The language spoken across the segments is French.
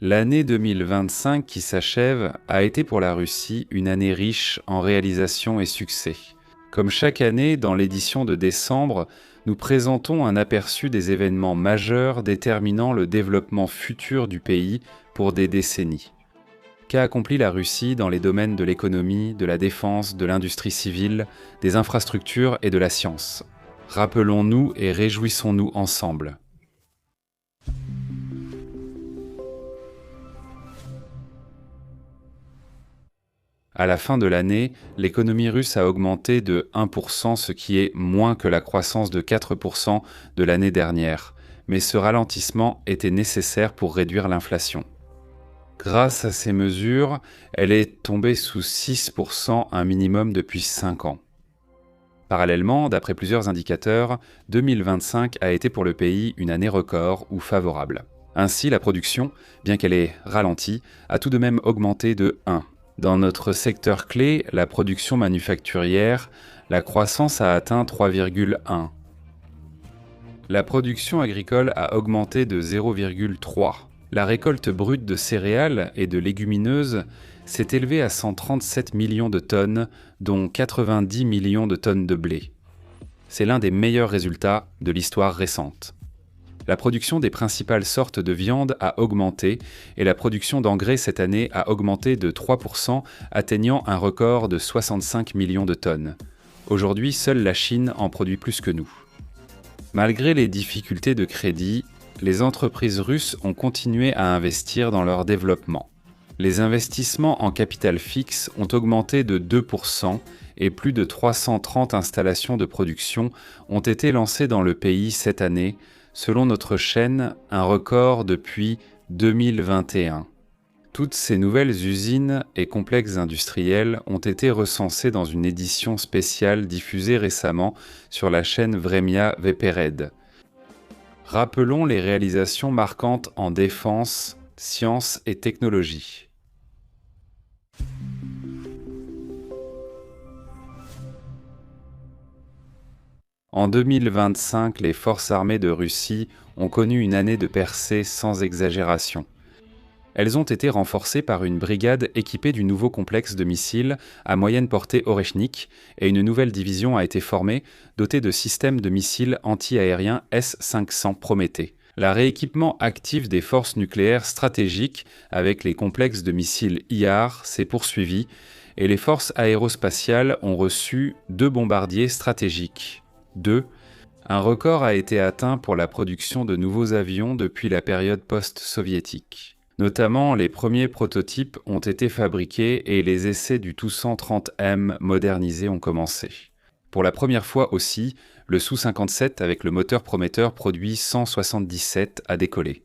L'année 2025 qui s'achève a été pour la Russie une année riche en réalisations et succès. Comme chaque année, dans l'édition de décembre, nous présentons un aperçu des événements majeurs déterminant le développement futur du pays pour des décennies. Qu'a accompli la Russie dans les domaines de l'économie, de la défense, de l'industrie civile, des infrastructures et de la science? Rappelons-nous et réjouissons-nous ensemble. À la fin de l'année, l'économie russe a augmenté de 1%, ce qui est moins que la croissance de 4% de l'année dernière. Mais ce ralentissement était nécessaire pour réduire l'inflation. Grâce à ces mesures, elle est tombée sous 6%, un minimum depuis 5 ans. Parallèlement, d'après plusieurs indicateurs, 2025 a été pour le pays une année record ou favorable. Ainsi, la production, bien qu'elle ait ralenti, a tout de même augmenté de 1. Dans notre secteur clé, la production manufacturière, la croissance a atteint 3,1. La production agricole a augmenté de 0,3. La récolte brute de céréales et de légumineuses s'est élevée à 137 millions de tonnes, dont 90 millions de tonnes de blé. C'est l'un des meilleurs résultats de l'histoire récente. La production des principales sortes de viande a augmenté et la production d'engrais cette année a augmenté de 3%, atteignant un record de 65 millions de tonnes. Aujourd'hui, seule la Chine en produit plus que nous. Malgré les difficultés de crédit, les entreprises russes ont continué à investir dans leur développement. Les investissements en capital fixe ont augmenté de 2% et plus de 330 installations de production ont été lancées dans le pays cette année, selon notre chaîne, un record depuis 2021. Toutes ces nouvelles usines et complexes industriels ont été recensés dans une édition spéciale diffusée récemment sur la chaîne Vremya Vpered. Rappelons les réalisations marquantes en défense, sciences et technologie. En 2025, les forces armées de Russie ont connu une année de percée sans exagération. Elles ont été renforcées par une brigade équipée du nouveau complexe de missiles à moyenne portée Oreshnik et une nouvelle division a été formée, dotée de systèmes de missiles anti-aériens S-500 Prométhée. Le rééquipement actif des forces nucléaires stratégiques avec les complexes de missiles IAR s'est poursuivi et les forces aérospatiales ont reçu 2 bombardiers stratégiques. 2. Un record a été atteint pour la production de nouveaux avions depuis la période post-soviétique. Notamment, les premiers prototypes ont été fabriqués et les essais du Tu-130M modernisé ont commencé. Pour la première fois aussi, le Su-57 avec le moteur prometteur produit 177 a décollé.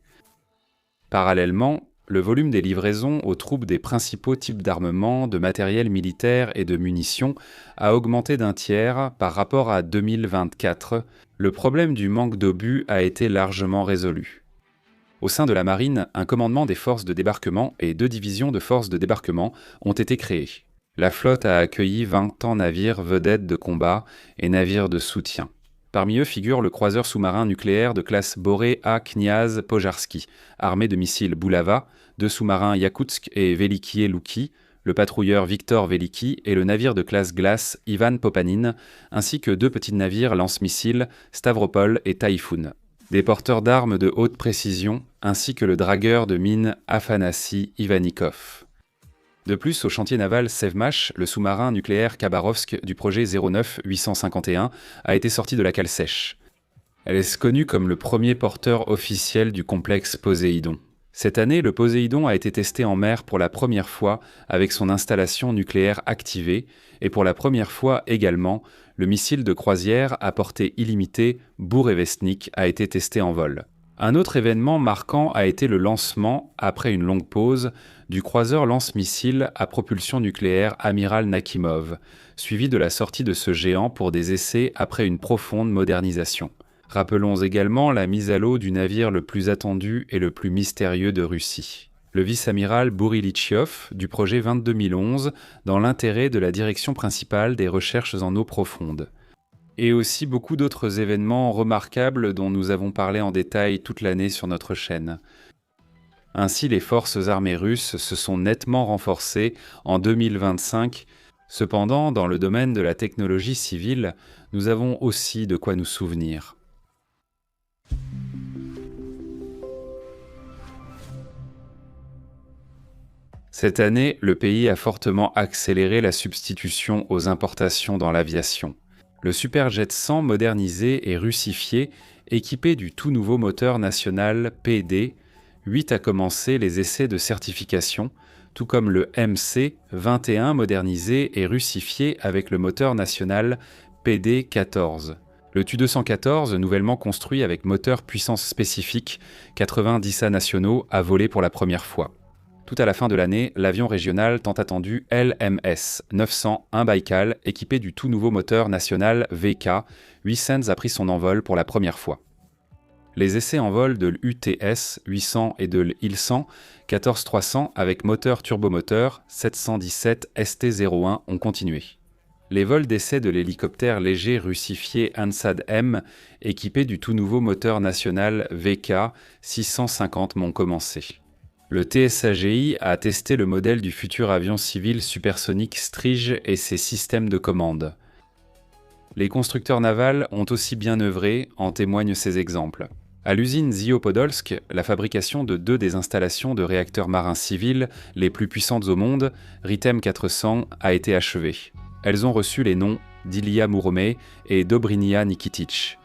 Parallèlement, le volume des livraisons aux troupes des principaux types d'armements, de matériel militaire et de munitions a augmenté d'un tiers par rapport à 2024. Le problème du manque d'obus a été largement résolu. Au sein de la marine, un commandement des forces de débarquement et 2 divisions de forces de débarquement ont été créées. La flotte a accueilli 20 navires vedettes de combat et navires de soutien. Parmi eux figure le croiseur sous-marin nucléaire de classe Boré A. Kniaz Pojarski, armé de missiles Boulava, 2 sous-marins Yakoutsk et Velikiye Luki, le patrouilleur Victor Veliki et le navire de classe Glace Ivan Popanin, ainsi que 2 petits navires lance-missiles Stavropol et Taïfoun. Des porteurs d'armes de haute précision, ainsi que le dragueur de mines Afanassi Ivanikov. De plus, au chantier naval Sevmash, le sous-marin nucléaire Khabarovsk du projet 09-851 a été sorti de la cale sèche. Elle est connue comme le premier porteur officiel du complexe Poséidon. Cette année, le Poséidon a été testé en mer pour la première fois avec son installation nucléaire activée et pour la première fois également, le missile de croisière à portée illimitée Bourevestnik a été testé en vol. Un autre événement marquant a été le lancement, après une longue pause, du croiseur lance-missile à propulsion nucléaire Amiral Nakimov, suivi de la sortie de ce géant pour des essais après une profonde modernisation. Rappelons également la mise à l'eau du navire le plus attendu et le plus mystérieux de Russie, le vice-amiral Bourilichtchev du projet 22-011 dans l'intérêt de la direction principale des recherches en eau profonde. Et aussi beaucoup d'autres événements remarquables dont nous avons parlé en détail toute l'année sur notre chaîne. Ainsi, les forces armées russes se sont nettement renforcées en 2025. Cependant, dans le domaine de la technologie civile, nous avons aussi de quoi nous souvenir. Cette année, le pays a fortement accéléré la substitution aux importations dans l'aviation. Le Superjet 100 modernisé et russifié, équipé du tout nouveau moteur national PD-8 a commencé les essais de certification, tout comme le MC-21 modernisé et russifié avec le moteur national PD-14. Le Tu-214, nouvellement construit avec moteur puissance spécifique 90A nationaux, a volé pour la première fois. Tout à la fin de l'année, l'avion régional tant attendu LMS 901 Baïkal, équipé du tout nouveau moteur national VK-800 a pris son envol pour la première fois. Les essais en vol de l'UTS 800 et de l'IL-100 14300 avec moteur turbomoteur 717 ST-01 ont continué. Les vols d'essai de l'hélicoptère léger russifié Ansad-M, équipé du tout nouveau moteur national VK-650 m'ont commencé. Le TSAGI a testé le modèle du futur avion civil supersonique Strige et ses systèmes de commande. Les constructeurs navals ont aussi bien œuvré, en témoignent ces exemples. À l'usine Ziopodolsk, la fabrication de 2 des installations de réacteurs marins civils les plus puissantes au monde, Ritem 400, a été achevée. Elles ont reçu les noms d'Ilya Mouromets et Dobrinia Nikitic.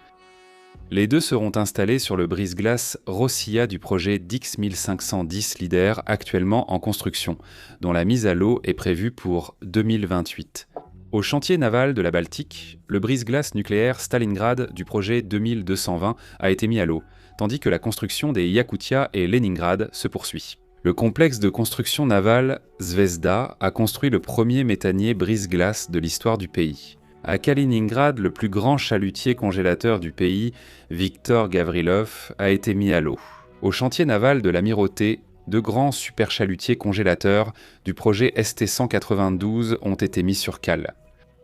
Les 2 seront installés sur le brise-glace Rossiya du projet DX1510 Leader actuellement en construction, dont la mise à l'eau est prévue pour 2028. Au chantier naval de la Baltique, le brise-glace nucléaire Stalingrad du projet 2220 a été mis à l'eau, tandis que la construction des Yakutia et Leningrad se poursuit. Le complexe de construction navale Zvezda a construit le premier méthanier brise-glace de l'histoire du pays. À Kaliningrad, le plus grand chalutier congélateur du pays, Viktor Gavrilov, a été mis à l'eau. Au chantier naval de l'Amirauté, 2 grands superchalutiers congélateurs du projet ST-192 ont été mis sur cale.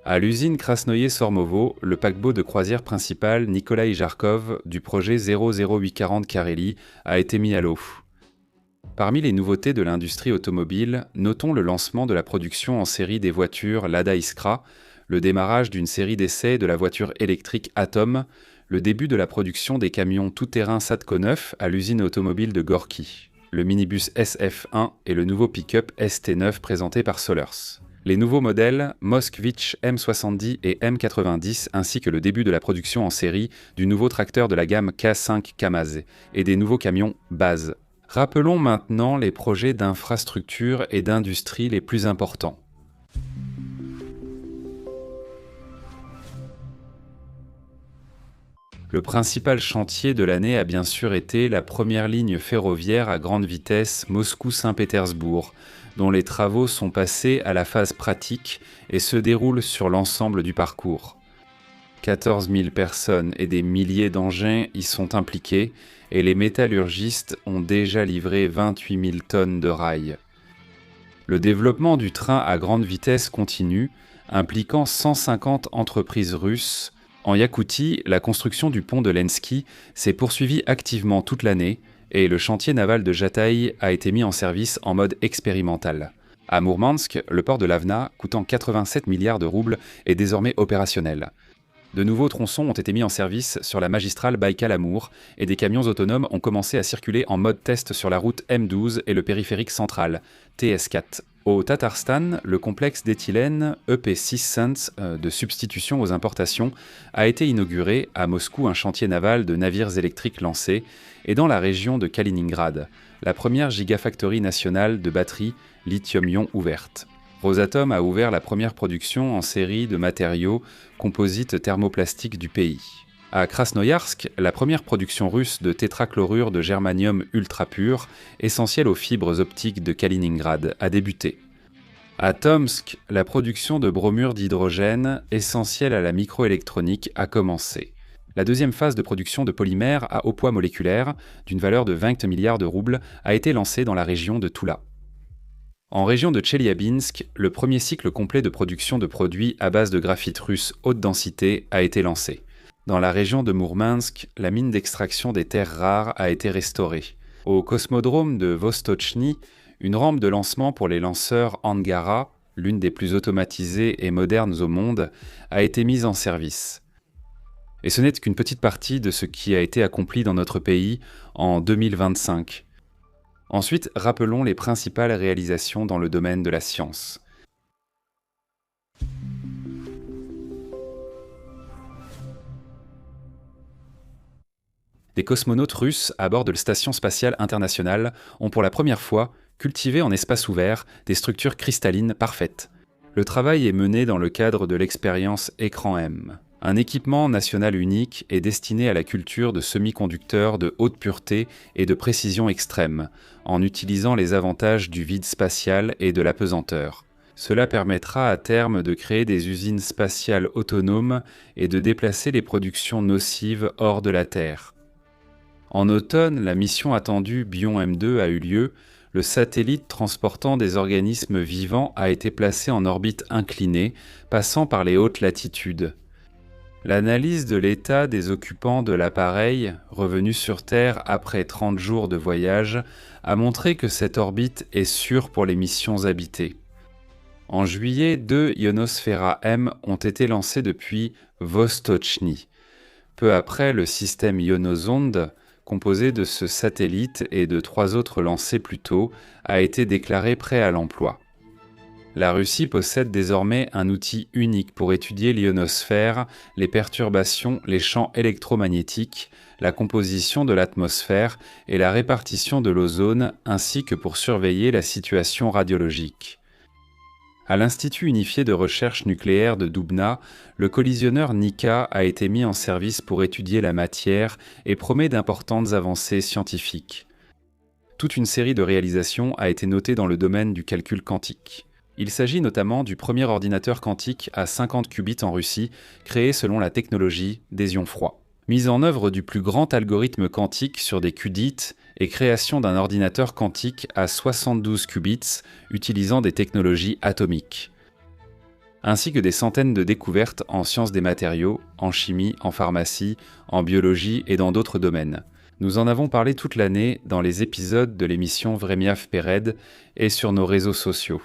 À l'usine Krasnoye-Sormovo, le paquebot de croisière principal Nikolai Jarkov du projet 00840 Karely a été mis à l'eau. Parmi les nouveautés de l'industrie automobile, notons le lancement de la production en série des voitures Lada Iskra, le démarrage d'une série d'essais de la voiture électrique Atom, le début de la production des camions tout-terrain Sadko 9 à l'usine automobile de Gorky, le minibus SF1 et le nouveau pick-up ST9 présenté par Solers. Les nouveaux modèles Moskvitch M70 et M90 ainsi que le début de la production en série du nouveau tracteur de la gamme K5 Kamaz et des nouveaux camions Baz. Rappelons maintenant les projets d'infrastructure et d'industrie les plus importants. Le principal chantier de l'année a bien sûr été la première ligne ferroviaire à grande vitesse Moscou-Saint-Pétersbourg, dont les travaux sont passés à la phase pratique et se déroulent sur l'ensemble du parcours. 14 000 personnes et des milliers d'engins y sont impliqués et les métallurgistes ont déjà livré 28 000 tonnes de rails. Le développement du train à grande vitesse continue, impliquant 150 entreprises russes. En Yakoutie, la construction du pont de Lensky s'est poursuivie activement toute l'année et le chantier naval de Jataï a été mis en service en mode expérimental. À Mourmansk, le port de Lavna, coûtant 87 milliards de roubles, est désormais opérationnel. De nouveaux tronçons ont été mis en service sur la magistrale Baïkal-Amour et des camions autonomes ont commencé à circuler en mode test sur la route M12 et le périphérique central, TS4. Au Tatarstan, le complexe d'éthylène EP6 de substitution aux importations a été inauguré, à Moscou un chantier naval de navires électriques lancé, et dans la région de Kaliningrad, la première gigafactory nationale de batteries lithium-ion ouverte. Rosatom a ouvert la première production en série de matériaux composites thermoplastiques du pays. À Krasnoyarsk, la première production russe de tétrachlorure de germanium ultra pur, essentiel aux fibres optiques de Kaliningrad, a débuté. À Tomsk, la production de bromure d'hydrogène, essentielle à la microélectronique, a commencé. La deuxième phase de production de polymères à haut poids moléculaire, d'une valeur de 20 milliards de roubles, a été lancée dans la région de Toula. En région de Tcheliabinsk, le premier cycle complet de production de produits à base de graphite russe haute densité a été lancé. Dans la région de Mourmansk, la mine d'extraction des terres rares a été restaurée. Au cosmodrome de Vostochny, une rampe de lancement pour les lanceurs Angara, l'une des plus automatisées et modernes au monde, a été mise en service. Et ce n'est qu'une petite partie de ce qui a été accompli dans notre pays en 2025. Ensuite, rappelons les principales réalisations dans le domaine de la science. Des cosmonautes russes à bord de la Station spatiale internationale ont pour la première fois cultivé en espace ouvert des structures cristallines parfaites. Le travail est mené dans le cadre de l'expérience Écran M, un équipement national unique et destiné à la culture de semi-conducteurs de haute pureté et de précision extrême, en utilisant les avantages du vide spatial et de la pesanteur. Cela permettra à terme de créer des usines spatiales autonomes et de déplacer les productions nocives hors de la Terre. En automne, la mission attendue Bion M2 a eu lieu. Le satellite transportant des organismes vivants a été placé en orbite inclinée, passant par les hautes latitudes. L'analyse de l'état des occupants de l'appareil, revenus sur Terre après 30 jours de voyage, a montré que cette orbite est sûre pour les missions habitées. En juillet, 2 Ionosphera M ont été lancés depuis Vostochny. Peu après, le système Ionozonde, composé de ce satellite et de 3 autres lancés plus tôt, a été déclaré prêt à l'emploi. La Russie possède désormais un outil unique pour étudier l'ionosphère, les perturbations, les champs électromagnétiques, la composition de l'atmosphère et la répartition de l'ozone, ainsi que pour surveiller la situation radiologique. À l'Institut unifié de recherche nucléaire de Doubna, le collisionneur Nika a été mis en service pour étudier la matière et promet d'importantes avancées scientifiques. Toute une série de réalisations a été notée dans le domaine du calcul quantique. Il s'agit notamment du premier ordinateur quantique à 50 qubits en Russie, créé selon la technologie des ions froids. Mise en œuvre du plus grand algorithme quantique sur des qubits et création d'un ordinateur quantique à 72 qubits utilisant des technologies atomiques, ainsi que des centaines de découvertes en sciences des matériaux, en chimie, en pharmacie, en biologie et dans d'autres domaines. Nous en avons parlé toute l'année dans les épisodes de l'émission Vremyav Pered et sur nos réseaux sociaux.